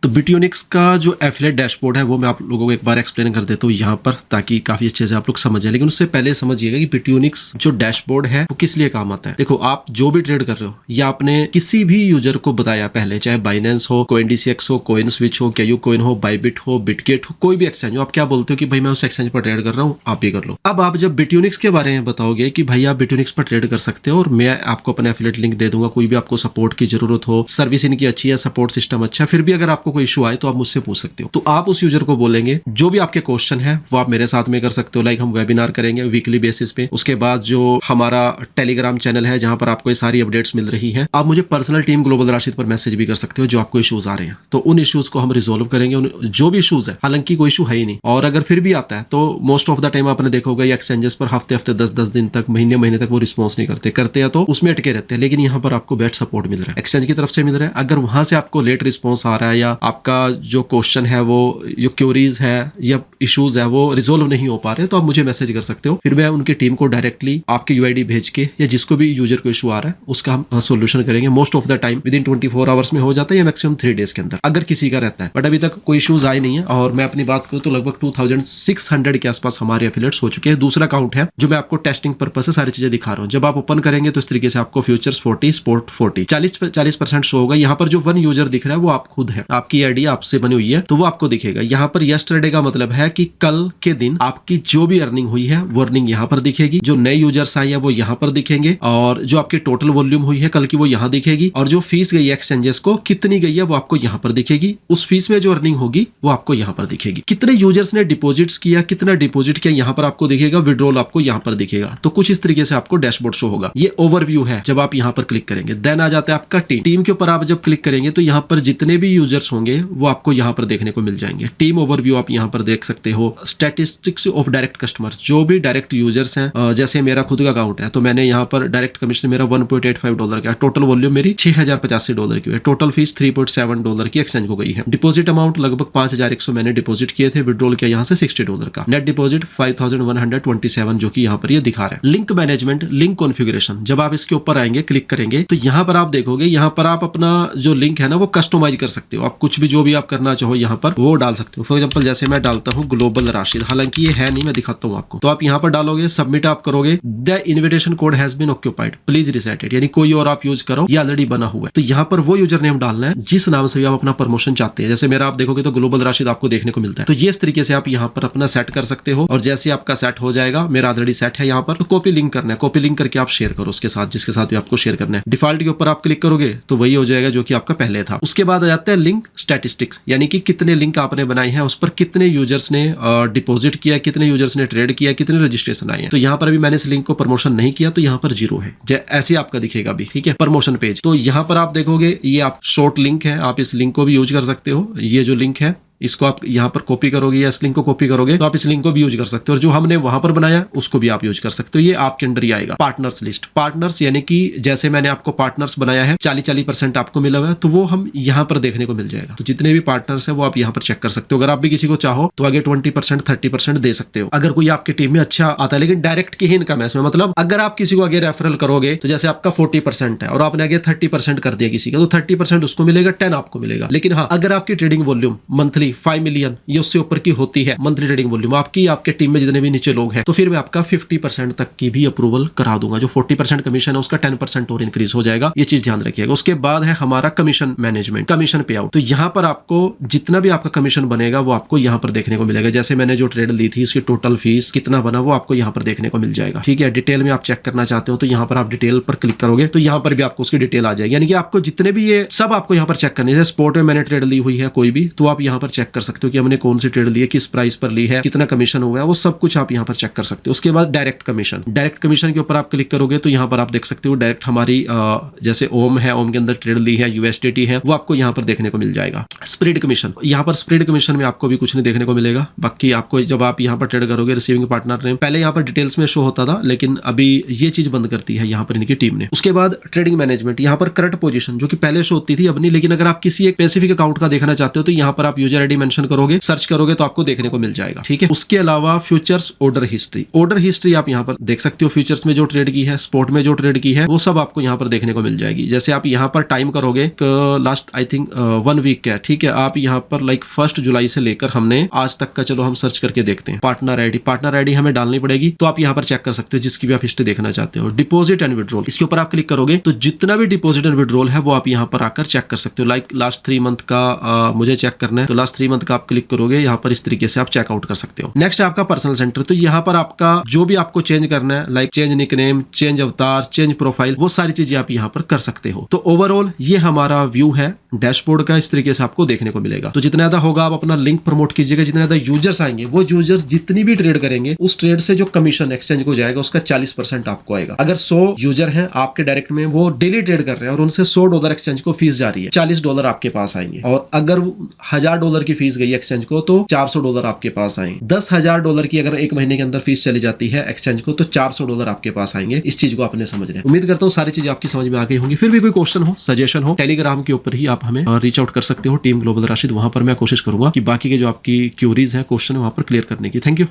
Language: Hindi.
तो बिट्यूनिक्स का जो एफिलिएट डैशबोर्ड है वो मैं आप लोगों को एक बार एक्सप्लेन कर देता हूँ यहाँ पर, ताकि काफी अच्छे से आप लोग समझ जाए। लेकिन उससे पहले समझिएगा कि बिट्यूनिक्स जो डैशबोर्ड है वो किस लिए काम आता है। देखो, आप जो भी ट्रेड कर रहे हो या आपने किसी भी यूजर को बताया पहले, चाहे बाइनेंस हो, CoinDCX हो, कोइन स्विच हो, क्यू कोइन हो, बाइबिट हो, बिटगेट हो, कोई भी एक्सचेंज हो, आप क्या बोलते हो कि भाई मैं उस एक्सचेंज पर ट्रेड कर रहा हूँ, आप ही कर लो। अब आप जब बिट्यूनिक्स के बारे में बताओगे कि भाई आप बिट्यूनिक्स पर ट्रेड कर सकते हो और मैं आपको अपना एफिलिएट लिंक दे दूंगा, कोई भी आपको सपोर्ट की जरूरत हो, सर्विस इनकी अच्छी है, सपोर्ट सिस्टम अच्छा है, फिर भी अगर आपको कोई इशू आए तो आप मुझसे पूछ सकते हो। तो आप उस यूजर को बोलेंगे जो भी आपके क्वेश्चन है वो आप मेरे साथ में कर सकते हो। लाइक हम वेबिनार करेंगे वीकली बेसिस पे। उसके बाद जो हमारा टेलीग्राम चैनल है जहां पर आपको ये सारी अपडेट्स मिल रही हैं, आप मुझे पर्सनल टीम ग्लोबल राशिद पर मैसेज भी कर सकते हो जो आपको इश्यूज आ रहे हैं। तो उन इश्यूज को हम रिजोल्व करेंगे, जो भी इश्यूज है, हालांकि कोई इशू है ही नहीं, और अगर फिर भी आता है तो मोस्ट ऑफ द टाइम आपने देखा होगा ये एक्सचेंजेस पर हफ्ते 10 दिन तक, महीने तक वो रिस्पॉन्स नहीं करते हैं तो उसमें अटके रहते हैं। लेकिन यहाँ पर आपको बेस्ट सपोर्ट मिल रहा है, एक्सचेंज की तरफ से मिल रहा है। अगर वहां से आपको लेट रिस्पॉन्स आ रहा है या आपका जो क्वेश्चन है वो जो क्वेरीज है या इश्यूज है वो रिजोल्व नहीं हो पा रहे, तो आप मुझे मैसेज कर सकते हो। फिर मैं उनकी टीम को डायरेक्टली आपके यूआईडी भेज के या जिसको भी यूजर को इशू आ रहा है उसका हम सोल्यूशन करेंगे। Most of the time within 24 hours में हो जाता है या मैक्सिमम 3 डेज के अंदर, अगर किसी का रहता है। बट अभी तक कोई इश्यूज आए नहीं है। और मैं अपनी बात करूं तो लगभग 2600 के आसपास हमारे एफिलिएट्स हो चुके हैं। दूसरा अकाउंट है जो मैं आपको टेस्टिंग पर्पस से सारी चीजें दिखा रहा हूं। जब आप ओपन करेंगे तो इस तरीके से आपको फ्यूचर्स 40, स्पोर्ट 40, 40% शो होगा। यहाँ पर जो 1 यूजर दिख रहा है वो आप खुद है, आपकी आईडी आपसे बनी हुई है तो वो आपको दिखेगा। यहाँ पर यस्टरडे का मतलब है कि कल के दिन आपकी जो भी अर्निंग हुई है वो अर्निंग यहाँ पर दिखेगी। जो नए यूजर्स आए हैं वो यहाँ पर दिखेंगे, और जो आपकी टोटल वॉल्यूम हुई है कल की वो यहाँ दिखेगी, और जो फीस गई है एक्सचेंजेस को कितनी गई है वो आपको यहाँ पर दिखेगी। उस फीस में जो अर्निंग होगी वो आपको यहाँ पर दिखेगी। कितने यूजर्स ने डिपॉजिट्स किया, कितना डिपॉजिट किया यहाँ पर आपको दिखेगा, विड्रॉल आपको यहाँ पर दिखेगा। तो कुछ इस तरीके से आपको डैशबोर्ड शो होगा। ये ओवरव्यू है जब आप यहाँ पर क्लिक करेंगे। देन आ जाता है आपका टीम के ऊपर। आप जब क्लिक करेंगे तो यहाँ पर जितने भी यूजर्स होंगे वो आपको यहाँ पर देखने को मिल जाएंगे। टीम ओवरव्यू आप यहाँ पर देख सकते हो। स्टैटिस्टिक्स ऑफ डायरेक्ट कस्टमर्स, जो भी डायरेक्ट यूजर्स हैं, जैसे मेरा खुद का अकाउंट है तो मैंने यहाँ पर डायरेक्ट कमीशन मेरा $1.85 का, टोटल वॉल्यूम मेरी $6085 की है, टोटल फीस $3.7 की एक्सचेंज हो गई है। डिपॉजिट अमाउंट लगभग 5100 मैंने डिपॉजिट किए थे, विड्रॉल किया यहाँ से $60 का। नेट डिपॉजिट 5127 जो कि यहाँ पर ये दिखा रहा है। लिंक मैनेजमेंट, लिंक कॉन्फ़िगरेशन, जब आप इसके ऊपर आएंगे क्लिक करेंगे तो यहाँ पर आप देखोगे, यहाँ पर आप अपना जो लिंक है ना वो कस्टमाइज कर सकते हो। आप कुछ भी जो भी आप करना चाहो यहाँ पर वो डाल सकते हो। फॉर एग्जांपल जैसे मैं डालता हूँ ग्लोबल राशिद, हालांकि ये है नहीं, मैं दिखाता हूँ आपको। तो आप यहाँ पर डालोगे, सबमिट आप करोगे, the invitation code has been occupied, please reset it, यानी कोई और आप यूज करो, ये ऑलरेडी बना हुआ है। तो यहाँ पर वो यूजर नेम डालना है जिस नाम से भी आप अपना प्रमोशन चाहते हैं। जैसे मेरा आप देखोगे तो ग्लोबल राशिद आपको देखने को मिलता है। तो ये इस तरीके से आप यहाँ पर अपना सेट कर सकते हो। और जैसे आपका सेट हो जाएगा, मेरा ऑलरेडी सेट है यहाँ पर, तो कॉपी लिंक करना है, कॉपी लिंक करके आप शेयर करो उसके साथ जिसके साथ भी आपको शेयर करना है। डिफॉल्ट के ऊपर आप क्लिक करोगे तो वही हो जाएगा जो कि आपका पहले था। उसके बाद आ जाता है लिंक स्टैटिस्टिक्स, यानी कि कितने लिंक आपने बनाए हैं, उस पर कितने यूजर्स ने डिपॉजिट किया, कितने यूजर्स ने ट्रेड किया, कितने रजिस्ट्रेशन आए हैं। तो यहाँ पर अभी मैंने इस लिंक को प्रमोशन नहीं किया तो यहाँ पर 0 है। ऐसे आपका दिखेगा अभी, ठीक है, प्रमोशन पेज। तो यहाँ पर आप देखोगे ये आप शॉर्ट लिंक है, आप इस लिंक को भी यूज कर सकते हो। ये जो लिंक है इसको आप यहाँ पर कॉपी करोगे या इस लिंक को कॉपी करोगे तो आप इस लिंक को भी यूज कर सकते हो। और जो हमने वहां पर बनाया उसको भी आप यूज कर सकते हो। ये आपके अंडर ही आएगा। पार्टनर्स लिस्ट, पार्टनर्स यानी कि जैसे मैंने आपको पार्टनर्स बनाया है, 40% आपको मिला हुआ है, तो वो हम यहाँ पर देखने को मिल जाएगा। तो जितने भी पार्टनर्स है वो आप यहाँ पर चेक कर सकते हो। अगर आप भी किसी को चाहो तो आगे 20%, 30% दे सकते हो अगर कोई आपकी टीम में अच्छा आता है। लेकिन डायरेक्ट की ही इनकम है इसमें, मतलब अगर आप किसी को आगे रेफरल करोगे तो जैसे आपका 40% है और आपने आगे 30% कर दिया किसी का, तो 30% उसको मिलेगा, 10 आपको मिलेगा। लेकिन हाँ, अगर आपकी ट्रेडिंग वॉल्यूम मंथली 5 मिलियन ये उससे ऊपर की होती है, मंथली ट्रेडिंग वॉल्यूम आपकी, आपके टीम में जितने भी नीचे लोग हैं, तो फिर मैं आपका 50% तक की भी अप्रूवल करा दूंगा। जो 40% कमीशन है उसका 10% और इंक्रीज हो जाएगा। ये चीज ध्यान रखिएगा। उसके बाद है हमारा कमीशन मैनेजमेंट, कमीशन पे आउट। तो यहाँ पर आपको जितना भी आपका कमीशन बनेगा वो आपको यहाँ पर देखने को मिलेगा। जैसे मैंने जो ट्रेड ली थी उसकी टोटल फीस कितना बना वो आपको यहाँ पर देखने को मिल जाएगा। ठीक है, डिटेल में आप चेक करना चाहते हो तो यहाँ पर आप डिटेल पर क्लिक करोगे तो यहाँ पर भी आपको उसकी डिटेल आ जाएगी। यानी कि आपको जितने भी ये सब आपको यहाँ पर चेक करनी है। स्पॉट में मैंने ट्रेड ली हुई है कोई भी, तो आप यहाँ पर चेक कर सकते हो कि हमने कौन सी ट्रेड ली है, किस प्राइस पर ली है, कितना कमीशन हुआ है, वो सब कुछ आप यहाँ पर चेक कर सकते हो। उसके बाद डायरेक्ट कमीशन, डायरेक्ट कमीशन के ऊपर आप क्लिक करोगे तो यहाँ पर आप देख सकते हो डायरेक्ट हमारी जैसे ओम है, ओम के अंदर ट्रेड ली है, यूएसडीटी है, वो आपको यहाँ पर देखने को मिल जाएगा। स्प्रेड कमीशन, यहाँ पर स्प्रेड कमीशन में आपको भी कुछ नहीं देखने को मिलेगा। बाकी आपको जब आप यहाँ पर ट्रेड करोगे, रिसीविंग पार्टनर नेम पहले यहाँ पर डिटेल्स में शो होता था, लेकिन अभी ये चीज बंद करती है यहाँ पर इनकी टीम ने। उसके बाद ट्रेडिंग मैनेजमेंट, यहाँ पर करंट पोजीशन जो कि पहले शो होती थी अब नहीं, लेकिन अगर आप किसी एक स्पेसिफिक अकाउंट का देखना चाहते हो तो यहाँ पर आप यूजर आईडी मेंशन करोगे, सर्च करोगे तो आपको देखने को मिल जाएगा। ठीक है, उसके अलावा फ्यूचर्स ऑर्डर हिस्ट्री आप यहाँ पर देख सकते हो। फ्यूचर्स में जो ट्रेड की है, स्पोर्ट में जो ट्रेड की है, वो सब आपको यहाँ पर देखने को मिल जाएगी। जैसे आप यहाँ पर टाइम करोगे लास्ट आई थिंक 1 वीक का, ठीक है, आप यहाँ पर लाइक 1 जुलाई से लेकर हमने आज तक का, चलो हम सर्च करके देखते हैं। पार्टनर आईडी हमें डालनी पड़ेगी, तो आप यहाँ पर चेक कर सकते हो जिसकी भी आप हिस्ट्री देखना चाहते हो। डिपॉजिट एंड विड्रॉल, इसके ऊपर आप क्लिक करोगे तो जितना भी डिपॉजिट एंड विड्रॉल है वो आप यहाँ पर आकर चेक कर सकते हो। लाइक लास्ट 3 मंथ का मुझे चेक करना है, तो लास्ट 3 मंथ का आप क्लिक करोगे, यहाँ पर इस तरीके से आप चेकआउट कर सकते हो। नेक्स्ट है आपका पर्सनल सेंटर, तो यहाँ पर आपका जो भी आपको चेंज करना है, लाइक चेंज निकनेम, चेंज अवतार, चेंज प्रोफाइल, वो सारी चीजें आप यहाँ पर कर सकते हो। तो ओवरऑल ये हमारा व्यू है डैशबोर्ड का, इस तरीके से आपको देखने को मिलेगा। तो जितना ज्यादा होगा आप अपना लिंक प्रमोट कीजिएगा, जितने ज्यादा यूजर्स आएंगे, वो यूजर्स जितनी भी ट्रेड करेंगे, उस ट्रेड से जो कमीशन एक्सचेंज को जाएगा उसका 40% आपको आएगा। अगर 100 यूजर हैं आपके डायरेक्ट में, वो डेली ट्रेड कर रहे हैं और उनसे $100 एक्सचेंज को फीस जा रही है, $40 आपके पास आएंगे। और अगर $1000 की फीस गई एक्सचेंज को तो $400 आपके पास आएंगे। $10,000 की अगर एक महीने के अंदर फीस चली जाती है एक्सचेंज को तो $400 आपके पास आएंगे। इस चीज को आपने समझ रहे हैं। उम्मीद करता हूँ सारी चीजें आपकी समझ में आ गई होंगी। फिर भी कोई क्वेश्चन हो, सजेशन हो, टेलीग्राम के ऊपर ही आप हमें रीच आउट कर सकते हो, टीम ग्लोबल राशिद। वहां पर मैं कोशिश करूंगा कि बाकी के जो आपकी क्यूरीज हैं, क्वेश्चन है, वहां पर क्लियर करने की। Thank you.